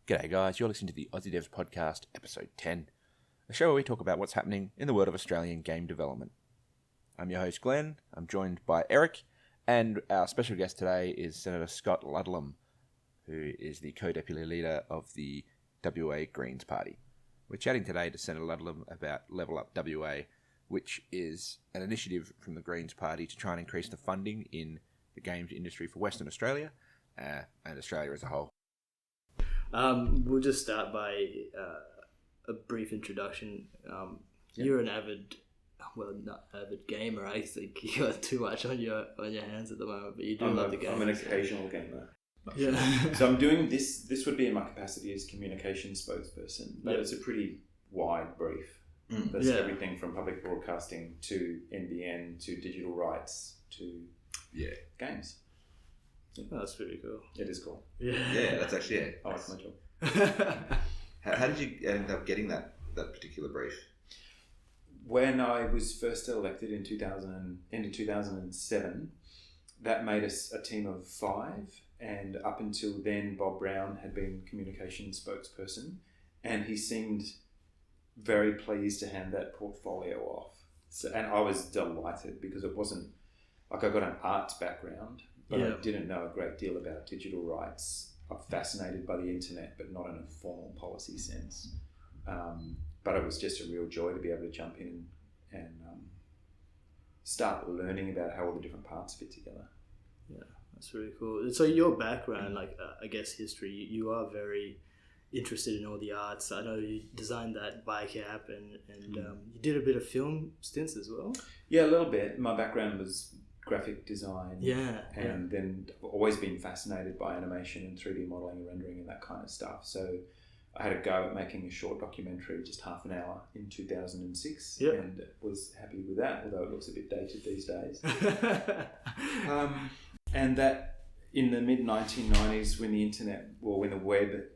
G'day guys, you're listening to the AussieDevs podcast, episode 10, a show where we talk about what's happening in the world of Australian game development. I'm your host Glenn, I'm joined by Eric, and our special guest today is Senator Scott Ludlam, who is the co-deputy leader of the WA Greens Party. We're chatting today to Senator Ludlam about Level Up WA, which is an initiative from the Greens Party to try and increase the funding in the games industry for Western Australia and Australia as a whole. We'll just start by a brief introduction. You're an avid, well, not avid gamer. I think you got too much on your hands at the moment, but you do love the game. I'm an occasional gamer. Yeah. So I'm doing this. This would be in my capacity as communication spokesperson, but it's a pretty wide brief. That's everything from public broadcasting to NBN to digital rights to games. Oh, that's pretty cool. It is cool. Yeah, that's actually it. I like my job. How did you end up getting that particular brief? When I was first elected in 2007, that made us a team of 5, and up until then, Bob Brown had been communications spokesperson, and he seemed very pleased to hand that portfolio off. So, and I was delighted because it wasn't like I got an arts background, but I didn't know a great deal about digital rights. I'm fascinated by the internet, but not in a formal policy sense. But it was just a real joy to be able to jump in and start learning about how all the different parts fit together. Yeah, that's really cool. So your background, I guess history, you are very interested in all the arts. I know you designed that bike app and you did a bit of film stints as well. Yeah, a little bit. My background was graphic design. And then I've always been fascinated by animation and 3D modeling and rendering and that kind of stuff. So I had a go at making a short documentary, just half an hour, in 2006 and was happy with that, although it looks a bit dated these days. And that in the mid-1990s, when the internet, or when the web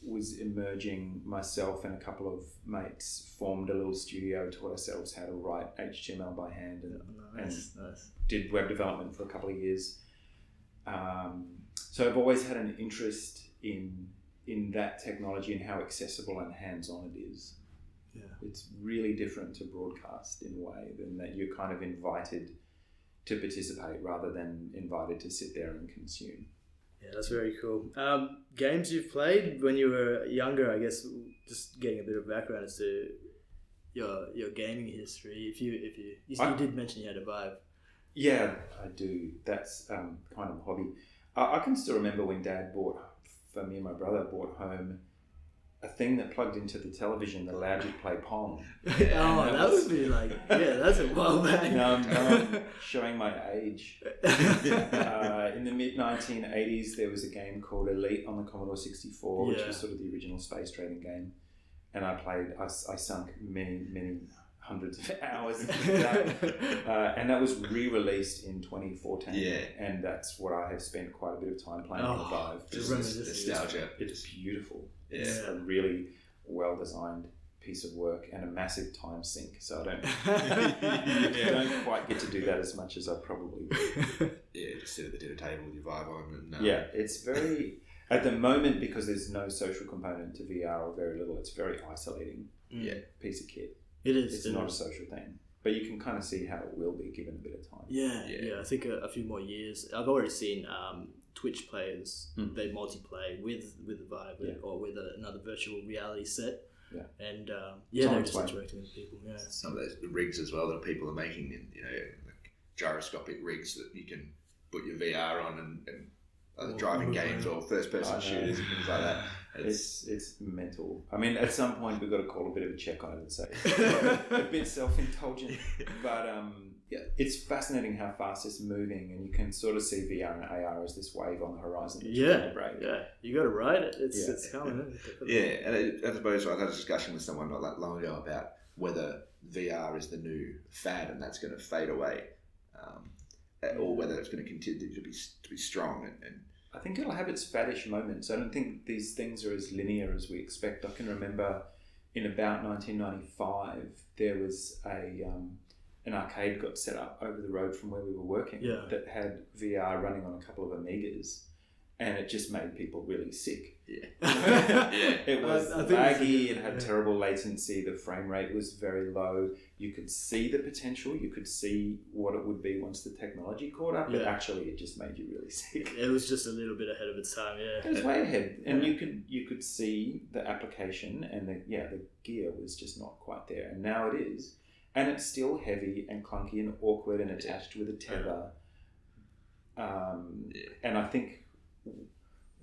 was emerging, myself and a couple of mates formed a little studio, taught ourselves how to write HTML by hand and did web development for a couple of years. So I've always had an interest in that technology and how accessible and hands-on it is. Yeah. It's really different to broadcast in a way, than that you're kind of invited to participate rather than invited to sit there and consume. Yeah, that's very cool. Games you've played when you were younger, I guess, just getting a bit of background as to your gaming history. If you did mention you had a Vive. Yeah, I do. That's kind of a hobby. I can still remember when Dad bought, for me and my brother, bought home a thing that plugged into the television that allowed you to play Pong. That would be like, that's a while back. Now I'm showing my age. In the mid-1980s, there was a game called Elite on the Commodore 64, which was sort of the original space trading game. And I sunk many hundreds of hours into that. And that was re-released in 2014. Yeah. And that's what I have spent quite a bit of time playing on the Vive. Just nostalgia. It's beautiful. Yeah. It's a really well-designed piece of work and a massive time sink. So I don't quite get to do that as much as I probably would. Yeah, just sit at the dinner table with your Vive on. And, it's very... At the moment, because there's no social component to VR or very little, it's very isolating piece of kit. It is. It's not a social thing. But you can kind of see how it will be given a bit of time. Yeah. I think a few more years. I've already seen Twitch players, they multiplayer with the Vive or with another virtual reality set. Yeah. And they're just interacting with people. Yeah. Some of those rigs as well that people are making, like gyroscopic rigs that you can put your VR on and driving games or first-person shooters and things like that. It's mental. I mean, at some point we've got to call a bit of a check on it and say a bit self-indulgent. But it's fascinating how fast it's moving, and you can sort of see VR and AR as this wave on the horizon. You got to ride it. It's coming. And I suppose I had a discussion with someone not that long ago about whether VR is the new fad and that's going to fade away. Or whether it's going to continue to be strong. And I think it'll have its faddish moments. I don't think these things are as linear as we expect. I can remember in about 1995 there was an arcade got set up over the road from where we were working that had VR running on a couple of Amigas, and it just made people really sick. It was laggy, it had terrible latency, the frame rate was very low. You could see the potential, you could see what it would be once the technology caught up, but actually it just made you really sick. It was just a little bit ahead of its time, It was way ahead, and you could see the application, and the gear was just not quite there, and now it is. And it's still heavy and clunky and awkward and attached with a tether. And I think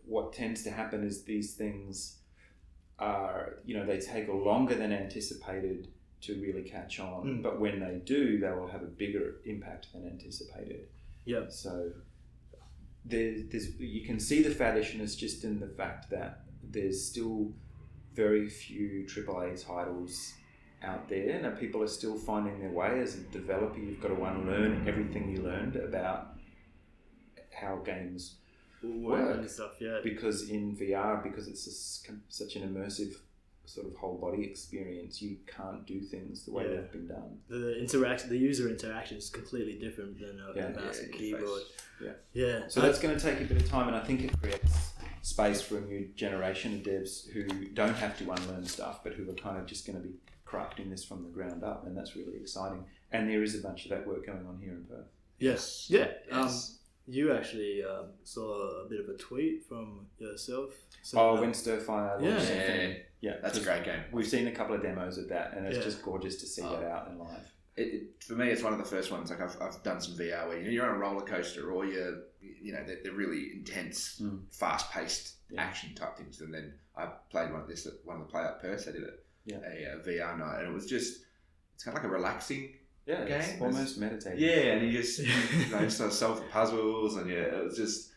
what tends to happen is these things are, they take longer than anticipated to really catch on. But when they do, they will have a bigger impact than anticipated. Yeah. So you can see the faddishness just in the fact that there's still very few AAA titles out there. Now people are still finding their way. As a developer, you've got to unlearn everything you learned about how games work and stuff, because in VR, because it's such an immersive sort of whole body experience, you can't do things the way they've been done. The user interaction is completely different than a mouse and keyboard. So that's going to take a bit of time, and I think it creates space for a new generation of devs who don't have to unlearn stuff, but who are kind of just going to be crafting this from the ground up, and that's really exciting. And there is a bunch of that work going on here in Perth. Yes. You actually saw a bit of a tweet from yourself. When Stir-Fire launched Symphony. Yeah, that's a great game. We've seen a couple of demos of that, and it's just gorgeous to see that out in live. For me, it's one of the first ones. Like I've done some VR where you're on a roller coaster, or they're really intense, fast-paced action type things. And then I played one of the Play Up Perth. They did a VR night, and it was just it's kind of like a relaxing. Yeah, game. It's almost meditative. Yeah, and you just sort of Selfie Puzzles, and it was just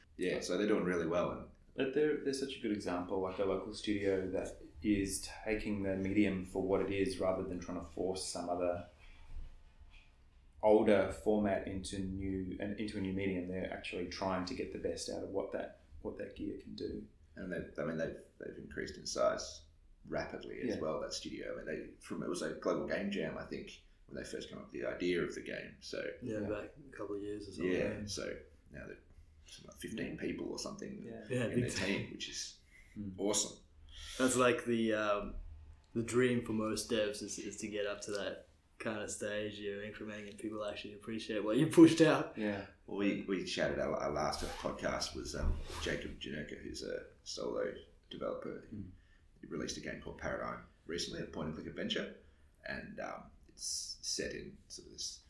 so they're doing really well. But they're such a good example, like a local studio that is taking the medium for what it is, rather than trying to force some other older format into a new medium. They're actually trying to get the best out of what that gear can do. And they've increased in size rapidly as well. That studio. I mean, it was a global game jam, I think, when they first came up with the idea of the game. So back a couple of years or something. Yeah, so now they're like 15 people or something in their team, which is awesome. That's like the dream for most devs is to get up to that kind of stage. You're incrementing and people actually appreciate what you pushed out. Yeah. Well, we shouted our last podcast was Jacob Janerka, who's a solo developer. He released a game called Paradigm recently, a point-and-click adventure, and it's set in sort of this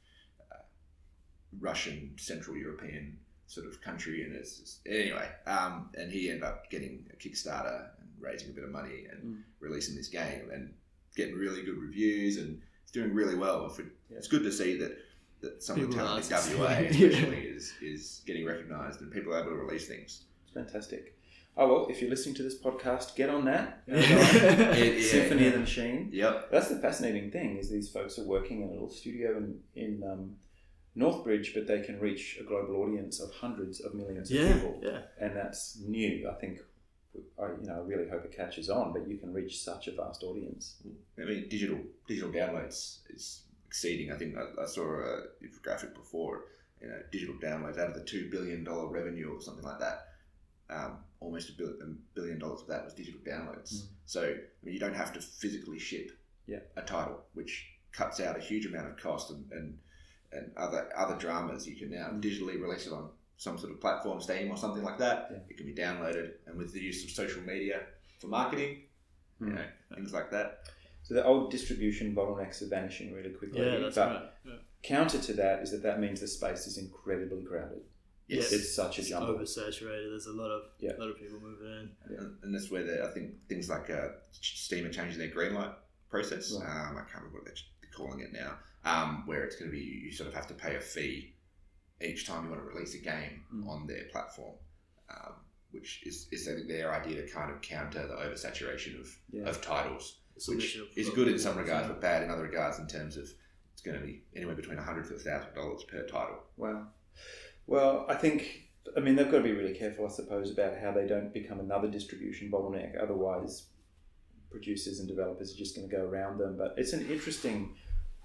Russian Central European sort of country, and it's just, anyway. And he ended up getting a Kickstarter and raising a bit of money and releasing this game and getting really good reviews, and it's doing really well. It's good to see that some of the talent in WA especially is getting recognised and people are able to release things. It's fantastic. Oh, well, if you're listening to this podcast, get on that. Symphony of the Machine. Yep. That's the fascinating thing, is these folks are working in a little studio in Northbridge, but they can reach a global audience of hundreds of millions of people. Yeah. And that's new. I think, I really hope it catches on, but you can reach such a vast audience. I mean, digital downloads is exceeding. I think I saw a graphic before, digital downloads out of the $2 billion revenue or something like that. Almost $1 billion of that was digital downloads. So I mean, you don't have to physically ship a title, which cuts out a huge amount of cost and other dramas. You can now digitally release it on some sort of platform, Steam or something like that. It can be downloaded, and with the use of social media for marketing, things like that. So the old distribution bottlenecks are vanishing really quickly. Yeah, that's right. Counter to that is that means the space is incredibly crowded. Yes. It's such a jumble. Oversaturated. There's a lot of people moving in. And that's where I think things like Steam are changing their greenlight process. Right. I can't remember what they're calling it now, where it's going to be you sort of have to pay a fee each time you want to release a game on their platform, which is I think their idea to kind of counter the oversaturation of titles, which is good in some regards but bad in other regards, in terms of it's going to be anywhere between $100 to $1,000 per title. Wow. Well, they've got to be really careful, I suppose, about how they don't become another distribution bottleneck. Otherwise, producers and developers are just going to go around them. But it's an interesting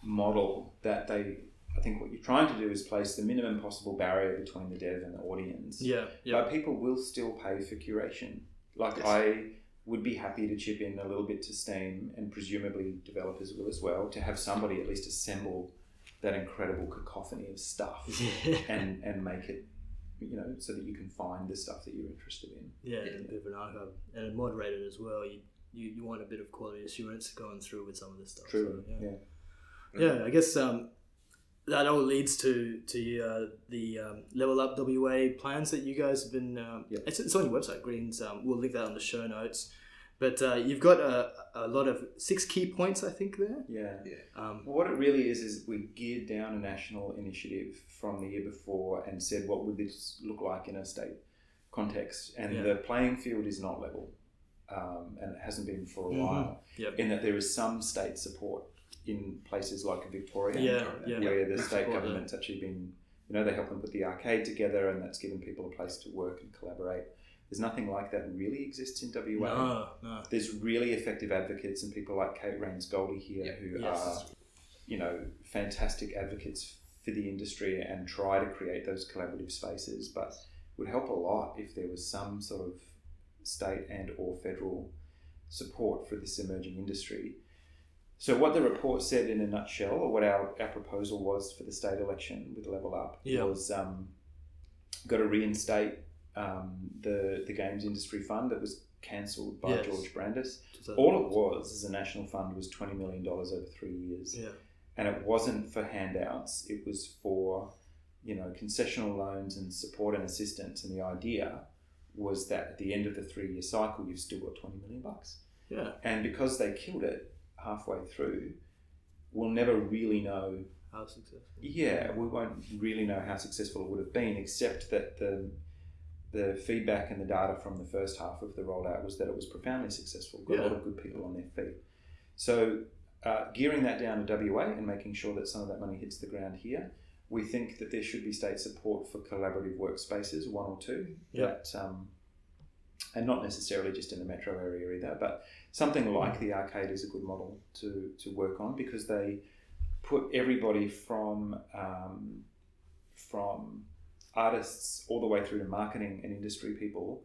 model that they I think what you're trying to do is place the minimum possible barrier between the dev and the audience. Yeah. But people will still pay for curation. Like Yes. I would be happy to chip in a little bit to Steam, and presumably developers will as well, to have somebody at least assemble that incredible cacophony of stuff and make it, so that you can find the stuff that you're interested in. Yeah, and a bit of an archive and a moderated as well. You want a bit of quality assurance going through with some of this stuff. True. So, yeah. I guess that all leads to the Level Up WA plans that you guys have been. It's on your website, Greens. We'll link that on the show notes. But you've got a lot of 6 key points, I think, there. Yeah. Well, what it really is we geared down a national initiative from the year before and said, what would this look like in a state context? And the playing field is not level, and it hasn't been for a while, in that there is some state support in places like Victoria, where the state government's actually been, they help them put the arcade together, and that's given people a place to work and collaborate. There's nothing like that really exists in WA. No. There's really effective advocates and people like Kate Rains-Goldie here who are, fantastic advocates for the industry and try to create those collaborative spaces. But it would help a lot if there was some sort of state and or federal support for this emerging industry. So what the report said in a nutshell, or what our proposal was for the state election with Level Up, was got to reinstate the Games Industry Fund that was cancelled by George Brandis. All it was as a national fund was $20 million over 3 years. Yeah. And it wasn't for handouts, it was for, concessional loans and support and assistance. And the idea was that at the end of the 3-year cycle, you've still got $20 million. Yeah. And because they killed it halfway through, we'll never really know how successful. Yeah, we won't really know how successful it would have been, except that the feedback and the data from the first half of the rollout was that it was profoundly successful. Got a lot of good people on their feet. So gearing that down to WA and making sure that some of that money hits the ground here, we think that there should be state support for collaborative workspaces, 1 or 2, and not necessarily just in the metro area either, but something like the arcade is a good model to work on, because they put everybody from artists all the way through to marketing and industry people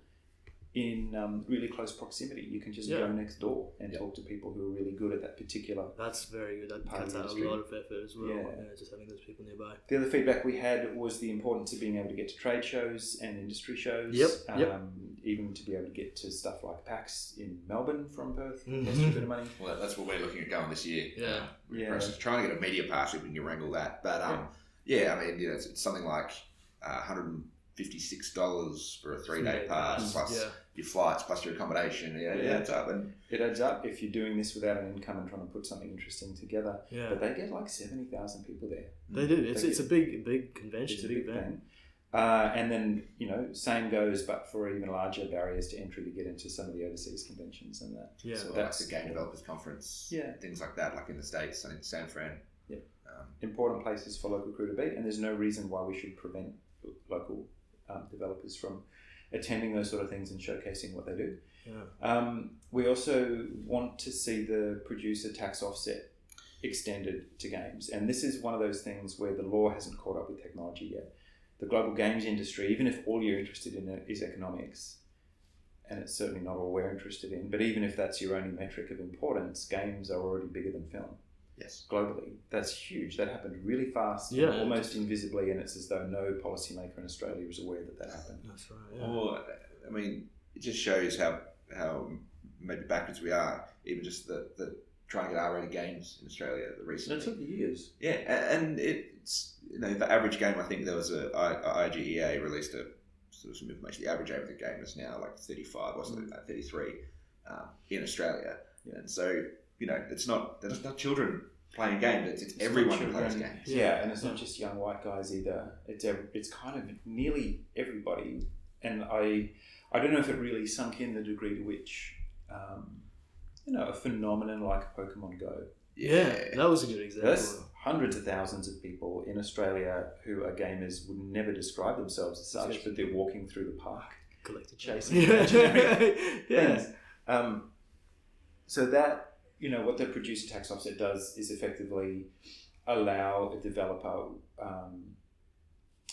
in really close proximity. You can just go next door and talk to people who are really good at that particular. That's very good. That cuts out a lot of effort as well. Just having those people nearby. The other feedback we had was the importance of being able to get to trade shows and industry shows. Even to be able to get to stuff like PAX in Melbourne from Perth. Costs a bit of money. Well, that's what we're looking at going this year. We're trying to get a media pass if we can wrangle that. But it's something like $156 for a 3-day pass, plus your flights, plus your accommodation. It adds up. And it adds up if you're doing this without an income and trying to put something interesting together. Yeah. But they get like 70,000 people there. They do. It's a big convention. It's a big thing. And then, same goes, but for even larger barriers to entry to get into some of the overseas conventions and that. Yeah. So that's the Game Developers Conference. Yeah. Things like that, like in the States and in San Fran. Yeah. Important places for local crew to be, and there's no reason why we should prevent local developers from attending those sort of things and showcasing what they do. Yeah. We also want to see the producer tax offset extended to games, and this is one of those things where the law hasn't caught up with technology yet. The global games industry, even if all you're interested in is economics, and it's certainly not all we're interested in, but even if that's your only metric of importance, games are already bigger than film. Yes. Globally. That's huge. That happened really fast, almost invisibly, and it's as though no policymaker in Australia is aware that happened. That's right. Yeah. Well, I mean, it just shows how maybe backwards we are, even just the trying to get R-rated games in Australia recently. That took years. Yeah, and it's, the average game, I think there was IGEA released some information. The average age of the game is now like 35 or something like 33 in Australia. Yeah. And so, it's not children playing games, it's everyone who plays games. Yeah, and it's not just young white guys either. It's kind of nearly everybody. And I don't know if it really sunk in the degree to which a phenomenon like Pokemon Go. Yeah, that was a good example. There's hundreds of thousands of people in Australia who are gamers, would never describe themselves as such, but they're walking through the park, collecting, chasing imaginary things. So that, what the producer tax offset does is effectively allow a developer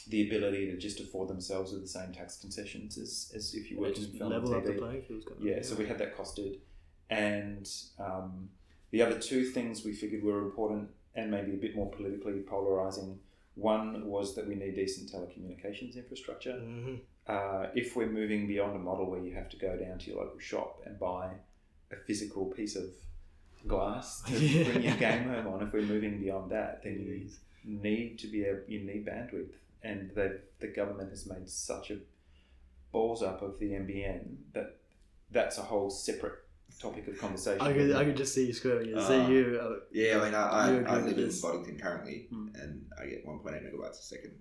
the ability to just afford themselves with the same tax concessions as if you work in film and level up the TV. playing field. Yeah, so we had that costed. And the other two things we figured were important and maybe a bit more politically polarising. One was that we need decent telecommunications infrastructure. If we're moving beyond a model where you have to go down to your local shop and buy a physical piece of glass to bring your game home on, if we're moving beyond that, then you need bandwidth. And the government has made such a balls up of the NBN that's a whole separate topic of conversation. I could just see you squirming. I live in Boddington currently, and I get 1.8 megabytes a second.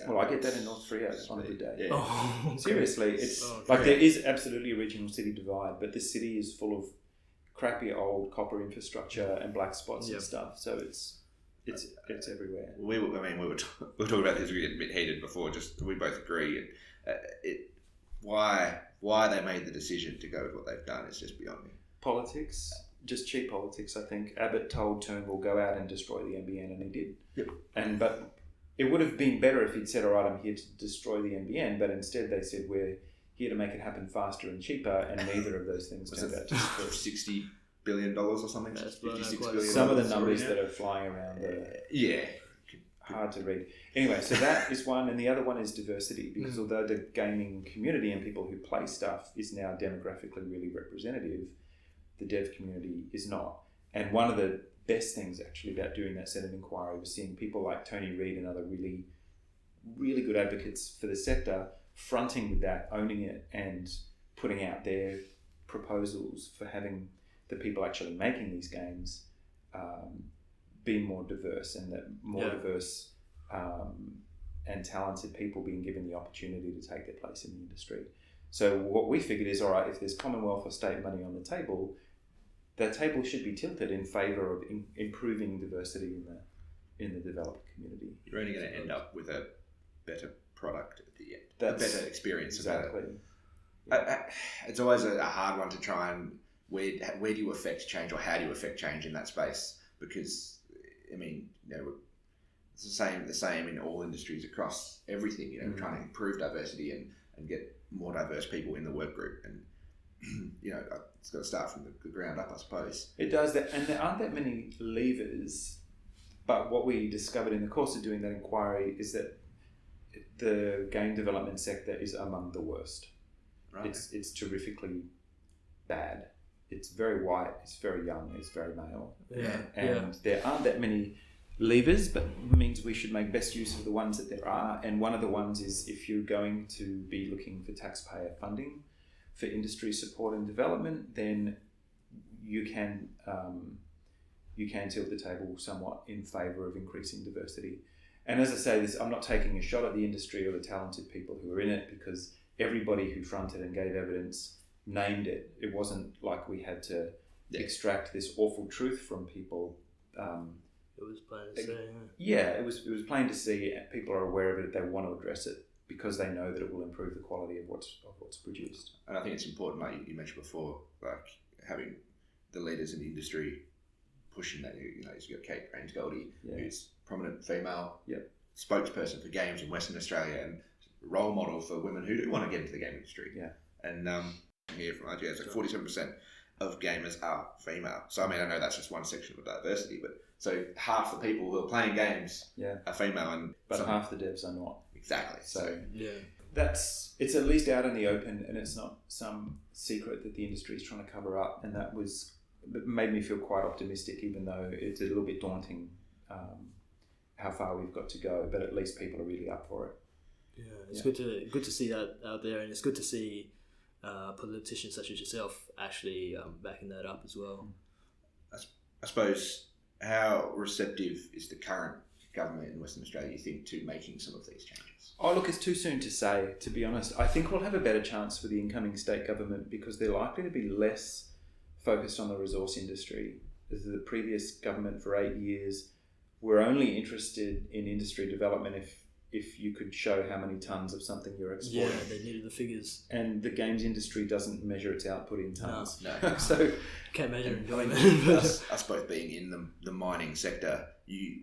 Well, I get that in North Freo on a good day. Yeah. Okay. Seriously, it's there is absolutely a regional city divide, but this city is full of crappy old copper infrastructure and black spots and stuff. So it's everywhere. We were talking about this. We get a bit heated before. Just we both agree, and why they made the decision to go with what they've done is just beyond me. Politics, just cheap politics. I think Abbott told Turnbull go out and destroy the NBN, and he did. Yep. But it would have been better if he'd said, "All right, I'm here to destroy the NBN," but instead they said, "We're here to make it happen faster and cheaper," and neither of those things turned out. Just for $60 billion or something. That's $56 quite billion. Some of the numbers that are flying around yeah. hard to read. Anyway, so that is one, and the other one is diversity, because although the gaming community and people who play stuff is now demographically really representative, the dev community is not. And one of the best things actually about doing that Senate inquiry was seeing people like Tony Reid and other really, really good advocates for the sector fronting with that, owning it, and putting out their proposals for having the people actually making these games be more diverse, and that more diverse and talented people being given the opportunity to take their place in the industry. So what we figured is, all right, if there's Commonwealth or state money on the table, that table should be tilted in favour of improving diversity in the developer community. You're only going to end up with a better product at the end. A better experience. Exactly. It's always a hard one to try and where do you affect change, or how do you affect change in that space? Because it's the same in all industries across everything. Trying to improve diversity and get more diverse people in the work group, and it's got to start from the ground up, I suppose. It does that, and there aren't that many levers. But what we discovered in the course of doing that inquiry is that the game development sector is among the worst. Right. It's terrifically bad. It's very white, it's very young, it's very male. And there aren't that many levers, but it means we should make best use of the ones that there are. And one of the ones is, if you're going to be looking for taxpayer funding for industry support and development, then you can tilt the table somewhat in favour of increasing diversity. And as I say this, I'm not taking a shot at the industry or the talented people who are in it, because everybody who fronted and gave evidence named it. It wasn't like we had to extract this awful truth from people. It was plain to see. Yeah, it was plain to see. People are aware of it. They want to address it because they know that it will improve the quality of what's produced. And I think it's important, like you mentioned before, like having the leaders in the industry pushing that. You've got Kate Rains-Goldie, who's prominent female spokesperson for games in Western Australia and role model for women who do want to get into the game industry. Yeah, and here from IGA, so 47% of gamers are female. So I know that's just one section of diversity, but so half the people who are playing games are female, but half the devs are not. Exactly. So it's at least out in the open, and it's not some secret that the industry is trying to cover up. And that made me feel quite optimistic, even though it's a little bit daunting how far we've got to go. But at least people are really up for it. Yeah, it's good to see that out there, and it's good to see politicians such as yourself actually backing that up as well. I suppose, how receptive is the current government in Western Australia, you think, to making some of these changes? Oh, look, it's too soon to say, to be honest. I think we'll have a better chance with the incoming state government because they're likely to be less focused on the resource industry. The previous government for 8 years were only interested in industry development if you could show how many tons of something you're exporting. Yeah, they needed the figures. And the games industry doesn't measure its output in tons. No. So can't measure enjoyment. I suppose being in the mining sector,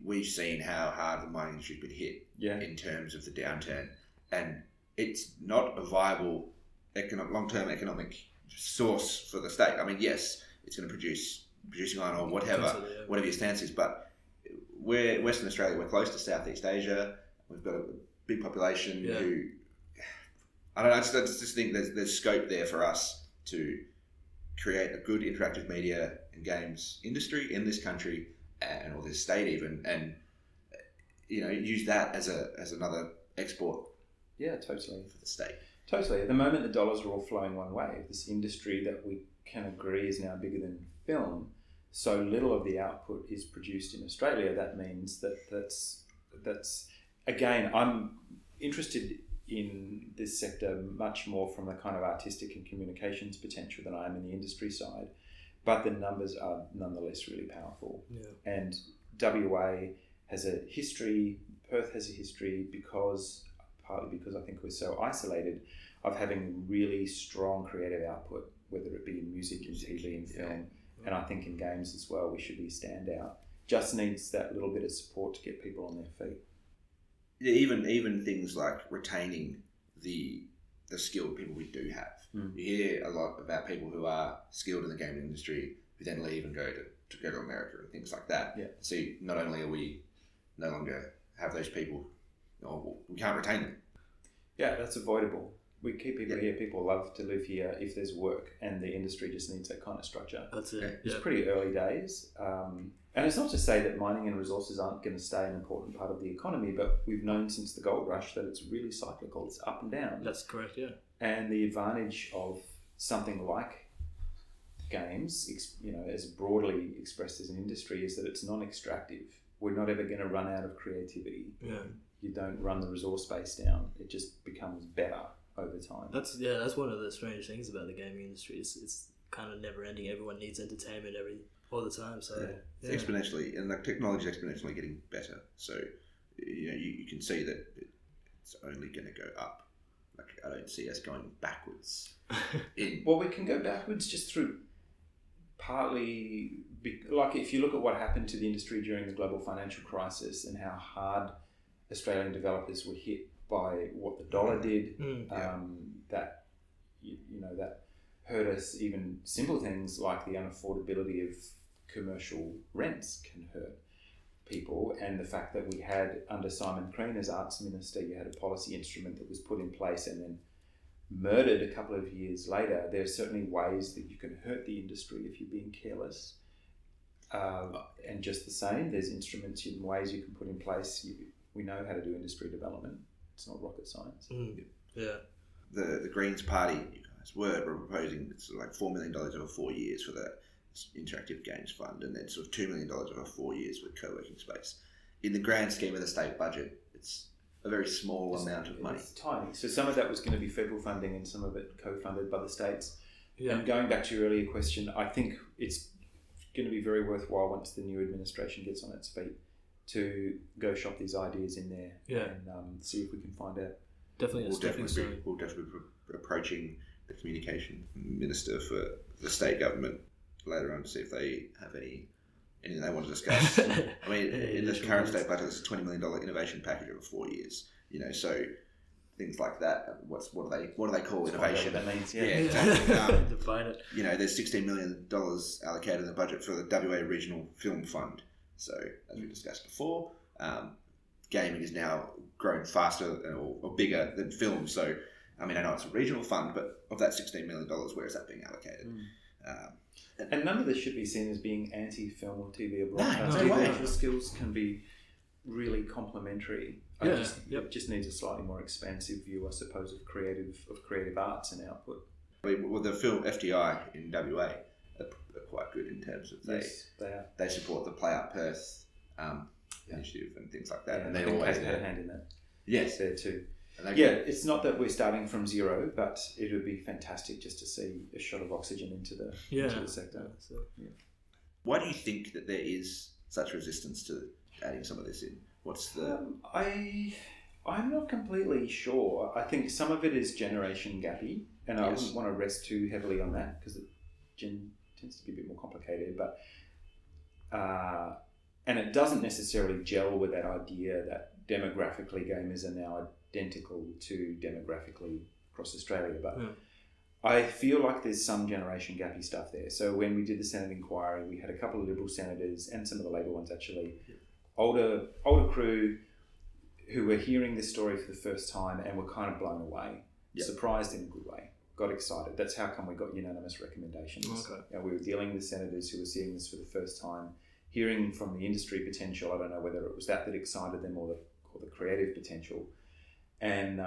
we've seen how hard the mining industry's been hit in terms of the downturn, and it's not a viable long-term economic source for the state. I mean, yes, it's going to producing iron ore, whatever your stance is, but we're Western Australia, we're close to Southeast Asia, we've got a big population who, I don't know, I just think there's scope there for us to create a good interactive media and games industry in this country or this state even, and use that as another export. Yeah, totally. For the state. Totally. At the moment, the dollars are all flowing one way. This industry that we can agree is now bigger than film, so little of the output is produced in Australia. That means that's again, I'm interested in this sector much more from the kind of artistic and communications potential than I am in the industry side, but the numbers are nonetheless really powerful. Yeah. And WA has a history, Perth has a history partly because I think we're so isolated, of having really strong creative output, whether it be in music, in TV, in film, and I think in games as well, we should be a standout. Just needs that little bit of support to get people on their feet. Yeah, even things like retaining the skilled people we do have. You hear a lot about people who are skilled in the gaming industry who then leave and go to America and things like that. Yeah. So not only are we no longer have those people, we can't retain them. Yeah, that's avoidable. We keep people here. People love to live here if there's work, and the industry just needs that kind of structure. That's it. It's pretty early days. And it's not to say that mining and resources aren't going to stay an important part of the economy, but we've known since the gold rush that it's really cyclical. It's up and down. That's correct, yeah. And the advantage of something like games, as broadly expressed as an industry, is that it's non-extractive. We're not ever going to run out of creativity. Yeah. You don't run the resource base down. It just becomes better over time. That's one of the strange things about the gaming industry. It's kind of never ending. Everyone needs entertainment all the time. So it's exponentially, and the technology is exponentially getting better. So you can see that it's only going to go up. Like, I don't see us going backwards. Well, we can go backwards just through partly, like if you look at what happened to the industry during the global financial crisis and how hard Australian developers were hit by what the dollar did, that that hurt us. Even simple things like the unaffordability of commercial rents can hurt people, and the fact that we had, under Simon Crean as arts minister, you had a policy instrument that was put in place and then murdered a couple of years later. There are certainly ways that you can hurt the industry if you're being careless, and just the same, there's instruments and ways you can put in place. We know how to do industry development. It's not rocket science. Yeah. The Greens Party, you guys were proposing sort of like $4 million over 4 years for the Interactive Games Fund, and then sort of $2 million over 4 years with co-working space. In the grand scheme of the state budget, it's a very small amount of money. It's tiny. So some of that was going to be federal funding and some of it co-funded by the states. Yeah. And going back to your earlier question, I think it's going to be very worthwhile once the new administration gets on its feet to go shop these ideas in there and see if we can find out. Definitely, we'll definitely be approaching the communication minister for the state government later on to see if they have anything they want to discuss. I mean, in this current state budget, there's a $20 million innovation package over 4 years. So things like that. What do they call innovation? That means, exactly. Define it. There's $16 million allocated in the budget for the WA Regional Film Fund. So, as we discussed before, gaming is now grown faster or bigger than film. So, I mean, I know it's a regional fund, but of that $16 million, where is that being allocated? And none of this should be seen as being anti-film or TV or broadcast. No way. The skills can be really complementary. It just needs a slightly more expansive view, I suppose, of creative arts and output. Well, the film FDI in WA are quite good in terms of they support the Play Up Perth initiative and things like that, and they always had a hand in that. Yes, there too. It's not that we're starting from zero, but it would be fantastic just to see a shot of oxygen into the sector. Why do you think that there is such resistance to adding some of this in? What's the... I'm not completely sure. I think some of it is generation gappy, and I wouldn't want to rest too heavily on that because it tends to be a bit more complicated. But and it doesn't necessarily gel with that idea that demographically gamers are now identical to demographically across Australia. But I feel like there's some generation gappy stuff there. So when we did the Senate inquiry, we had a couple of Liberal senators and some of the Labor ones actually, older crew who were hearing this story for the first time and were kind of blown away, surprised in a good way, got excited. That's how come we got unanimous recommendations. Okay. You know, we were dealing with senators who were seeing this for the first time, hearing from the industry potential. I don't know whether it was that excited them or the creative potential. And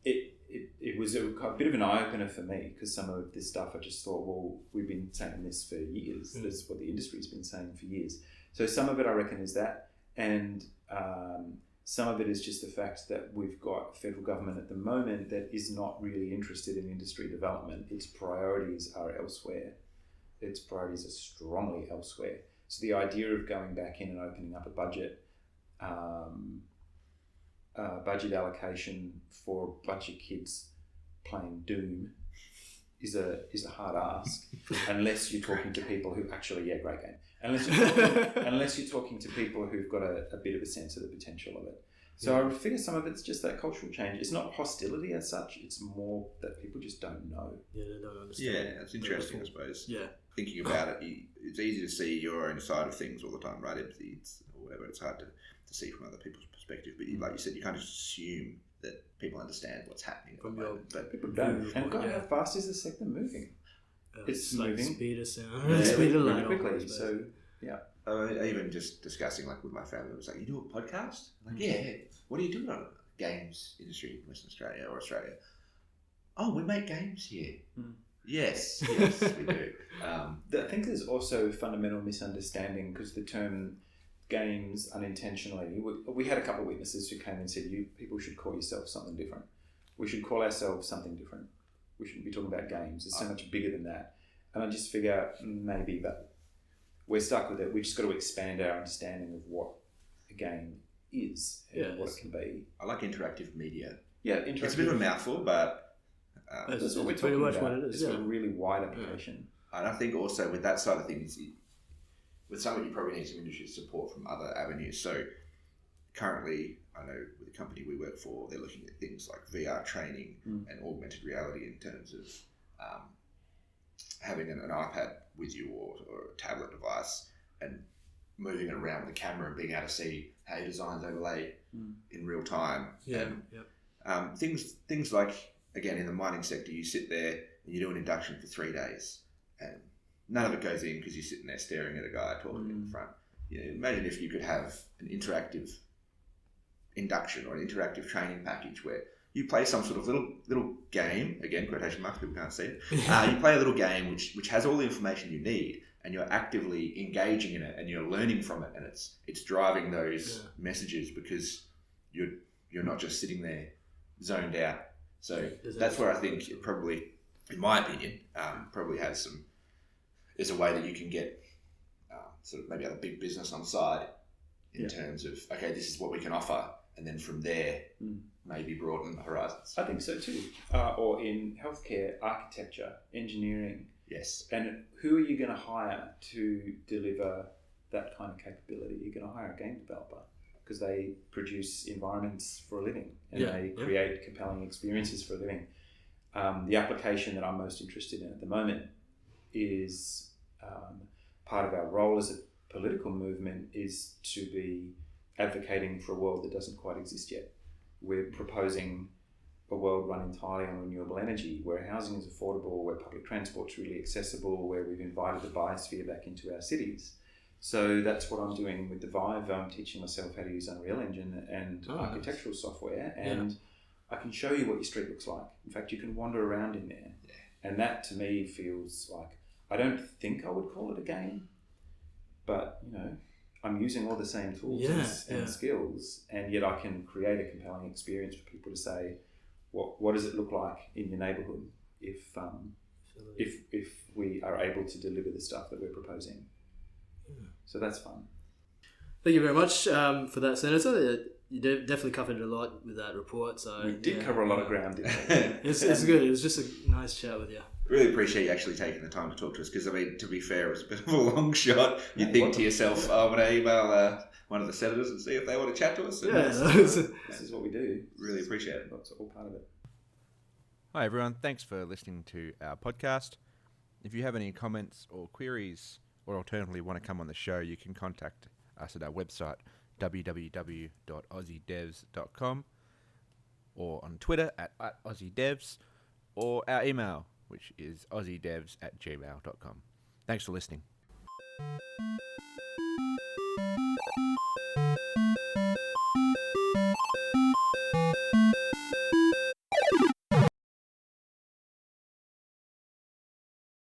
it was a bit of an eye-opener for me, because some of this stuff I just thought, well, we've been saying this for years. That's what the industry's been saying for years. So some of it I reckon is that, and some of it is just the fact that we've got a federal government at the moment that is not really interested in industry development. Its priorities are elsewhere. Its priorities are strongly elsewhere. So the idea of going back in and opening up a budget allocation for a bunch of kids playing Doom is a hard ask, unless you're talking to people who actually, great game. Unless you're talking to people who've got a bit of a sense of the potential of it. So I figure some of it's just that cultural change. It's not hostility as such. It's more that people just don't know. Yeah, they don't understand. Yeah, it's interesting, I suppose. Yeah. Thinking about it, it's easy to see your own side of things all the time, right? Empathy, or whatever. It's hard to see from other people's perspective. But like you said, you can't just assume that people understand what's happening at the moment. But people don't. And how fast is the sector moving? It's like moving. Speed of sound. Speed of light quickly. So, yeah. Even just discussing like with my family, it was like, you do a podcast? I'm like, yeah. What are you doing on games industry in Western Australia or Australia? Oh, we make games here. Yes, we do. I think there's also a fundamental misunderstanding, because the term games unintentionally, we had a couple of witnesses who came and said, you people should call yourself something different. We should call ourselves something different. We shouldn't be talking about games. It's so much bigger than that. And I just figure maybe that we're stuck with it. We've just got to expand our understanding of what a game is and what it can be. I like interactive media. Yeah, it's a bit of a mouthful, but that's what we're talking about. What it is. It's got a really wide application. And I think also with that side of things, with some of it, you probably need some industry support from other avenues. So currently, I know with the company we work for, they're looking at things like VR training and augmented reality in terms of having an iPad with you or a tablet device and moving it around with the camera and being able to see how your designs overlay in real time. Things like, again, in the mining sector, you sit there and you do an induction for 3 days and none of it goes in because you're sitting there staring at a guy talking in the front. You know, imagine if you could have an interactive induction or an interactive training package where you play some sort of little game, again, quotation marks, people can't see it. You play a little game which has all the information you need, and you're actively engaging in it and you're learning from it, and it's driving those messages because you're not just sitting there zoned out. So that's where I think it probably, in my opinion, probably has some. There's a way that you can get sort of maybe have a big business on the side in terms of, okay, this is what we can offer, and then from there maybe broaden the horizons. I think so too. Or in healthcare, architecture, engineering. Yes. And who are you going to hire to deliver that kind of capability? You're going to hire a game developer because they produce environments for a living and they create compelling experiences for a living. The application that I'm most interested in at the moment is part of our role as a political movement is to be advocating for a world that doesn't quite exist yet. We're proposing a world run entirely on renewable energy, where housing is affordable, where public transport's really accessible, where we've invited the biosphere back into our cities. So that's what I'm doing with the Vive. I'm teaching myself how to use Unreal Engine and architectural software, and I can show you what your street looks like. In fact, you can wander around in there. And that to me feels like, I don't think I would call it a game, but you know, I'm using all the same tools and skills, and yet I can create a compelling experience for people to say, what does it look like in your neighbourhood if we are able to deliver the stuff that we're proposing. So that's fun. Thank you very much for that, Senator. You definitely covered a lot with that report. So we did cover a lot of ground, didn't we? It's good. It was just a nice chat with you. Really appreciate you actually taking the time to talk to us, because, I mean, to be fair, it was a bit of a long shot. You think to yourself, I'm going to email one of the senators and see if they want to chat to us. And This is what we do. Really appreciate it. That's all part of it. Hi, everyone. Thanks for listening to our podcast. If you have any comments or queries, or alternatively want to come on the show, you can contact us at our website, www.aussiedevs.com, or on Twitter at AussieDevs, or our email, which is aussiedevs@gmail.com. Thanks for listening.